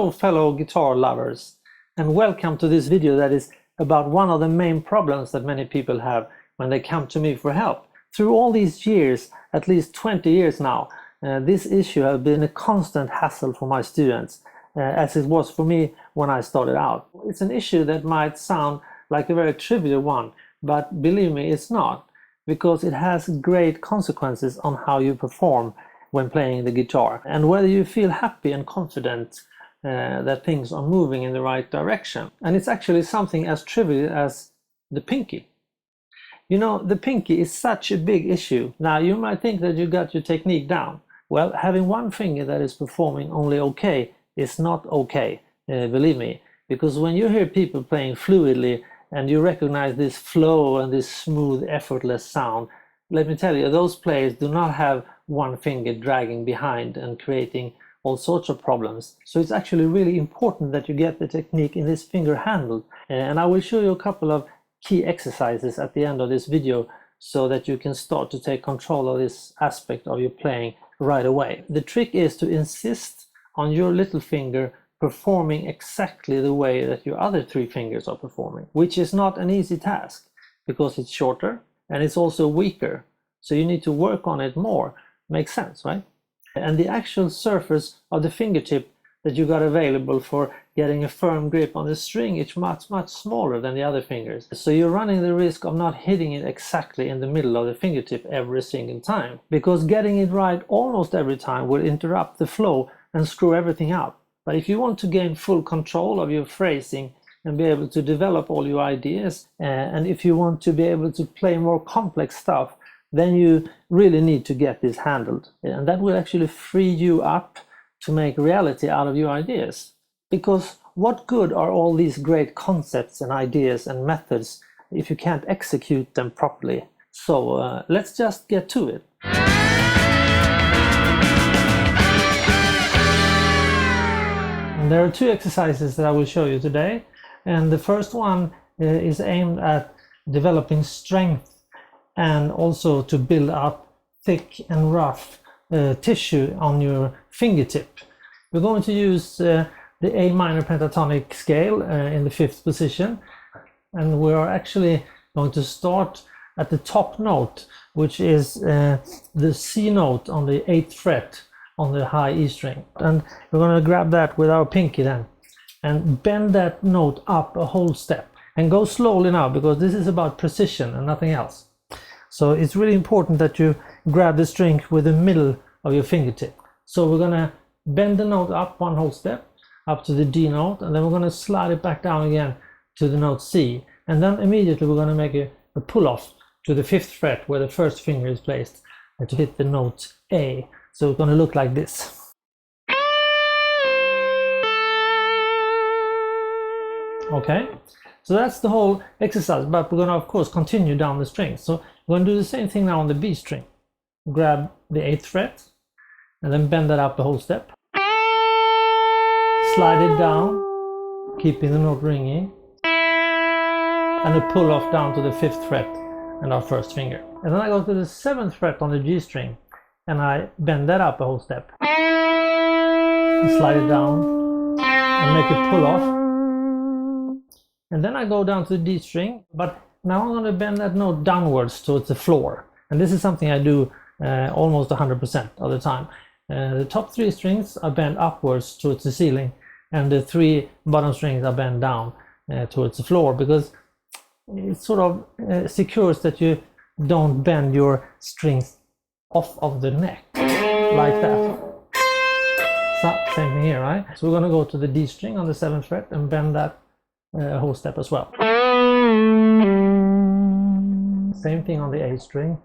Hello fellow guitar lovers, and welcome to this video that is about one of the main problems that many people have when they come to me for help. Through all these years, at least 20 years now, this issue has been a constant hassle for my students, as it was for me when I started out. It's an issue that might sound like a very trivial one, but believe me, it's not, because it has great consequences on how you perform when playing the guitar, and whether you feel happy and confident that things are moving in the right direction. And it's actually something as trivial as the pinky. You know, the pinky is such a big issue. Now, you might think that you got your technique down. Well, having one finger that is performing only okay is not okay, believe me. Because when you hear people playing fluidly and you recognize this flow and this smooth, effortless sound, let me tell you, those players do not have one finger dragging behind and creating all sorts of problems. So it's actually really important that you get the technique in this finger handled. And I will show you a couple of key exercises at the end of this video so that you can start to take control of this aspect of your playing right away. The trick is to insist on your little finger performing exactly the way that your other three fingers are performing, which is not an easy task because it's shorter and it's also weaker. So you need to work on it more. Makes sense, right? And the actual surface of the fingertip that you got available for getting a firm grip on the string is much smaller than the other fingers. So you're running the risk of not hitting it exactly in the middle of the fingertip every single time, because getting it right almost every time will interrupt the flow and screw everything up. But if you want to gain full control of your phrasing and be able to develop all your ideas, and if you want to be able to play more complex stuff, then you really need to get this handled. And that will actually free you up to make reality out of your ideas. Because what good are all these great concepts and ideas and methods if you can't execute them properly? So let's just get to it. And there are two exercises that I will show you today. And the first one is aimed at developing strength and also to build up thick and rough tissue on your fingertip. We're going to use the A minor pentatonic scale in the 5th position, and we are actually going to start at the top note, which is the C note on the 8th fret on the high E string. And we're going to grab that with our pinky then and bend that note up a whole step, and go slowly now, because this is about precision and nothing else. So it's really important that you grab the string with the middle of your fingertip. So we're going to bend the note up one whole step up to the D note, and then we're going to slide it back down again to the note C, and then immediately we're going to make a pull off to the 5th fret where the first finger is placed and to hit the note A. So it's going to look like this. Okay, so that's the whole exercise, but we're going to of course continue down the string. So we're going to do the same thing now on the B string. Grab the 8th fret and then bend that up the whole step. Slide it down, keeping the note ringing, and a pull off down to the 5th fret and our first finger. And then I go to the 7th fret on the G string and I bend that up a whole step. And slide it down and make a pull off. And then I go down to the D string, but now I'm going to bend that note downwards towards the floor. And this is something I do almost 100% of the time. The top 3 strings are bent upwards towards the ceiling, and the 3 bottom strings are bent down towards the floor, because it sort of secures that you don't bend your strings off of the neck like that. So, same thing here, right? So we're going to go to the D string on the 7th fret and bend that whole step as well. Same thing on the A string.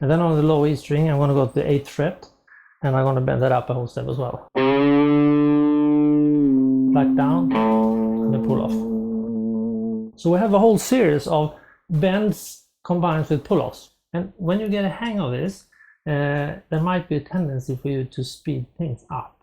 And then on the low E string, I'm going to go to the 8th fret and I'm going to bend that up a whole step as well. Back down and a pull off. So we have a whole series of bends combined with pull-offs. And when you get a hang of this, there might be a tendency for you to speed things up.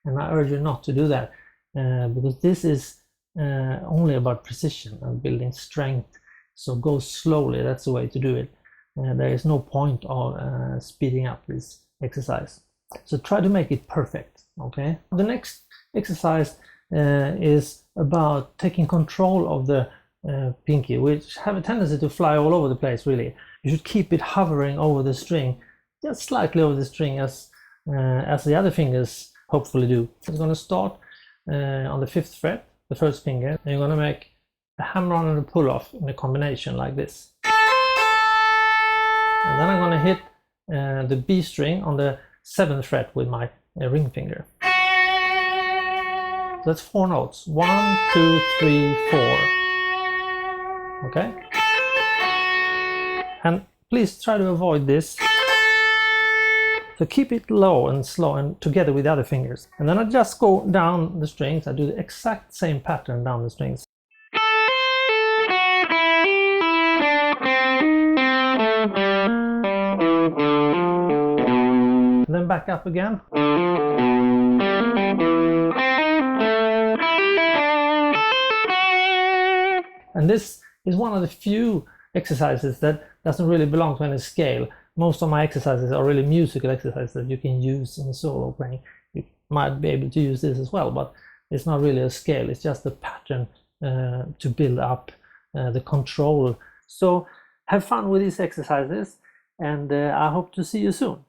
And I urge you not to do that, because this is only about precision and building strength. So go slowly, that's the way to do it. There is no point of speeding up this exercise. So try to make it perfect, okay? The next exercise is about taking control of the pinky, which have a tendency to fly all over the place, really. You should keep it hovering over the string, just slightly over the string, as the other fingers hopefully do. It's going to start on the 5th fret, the first finger, and you're going to make a hammer-on and a pull-off in a combination like this. And then I'm going to hit the B string on the 7th fret with my ring finger. So that's 4 notes. 1, 2, 3, 4. Okay? And please try to avoid this. So keep it low and slow and together with the other fingers. And then I just go down the strings. I do the exact same pattern down the strings. And then back up again. And this is one of the few exercises that doesn't really belong to any scale. Most of my exercises are really musical exercises that you can use in solo playing. You might be able to use this as well, but it's not really a scale. It's just a pattern to build up the control. So have fun with these exercises, and I hope to see you soon.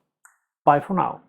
Bye for now.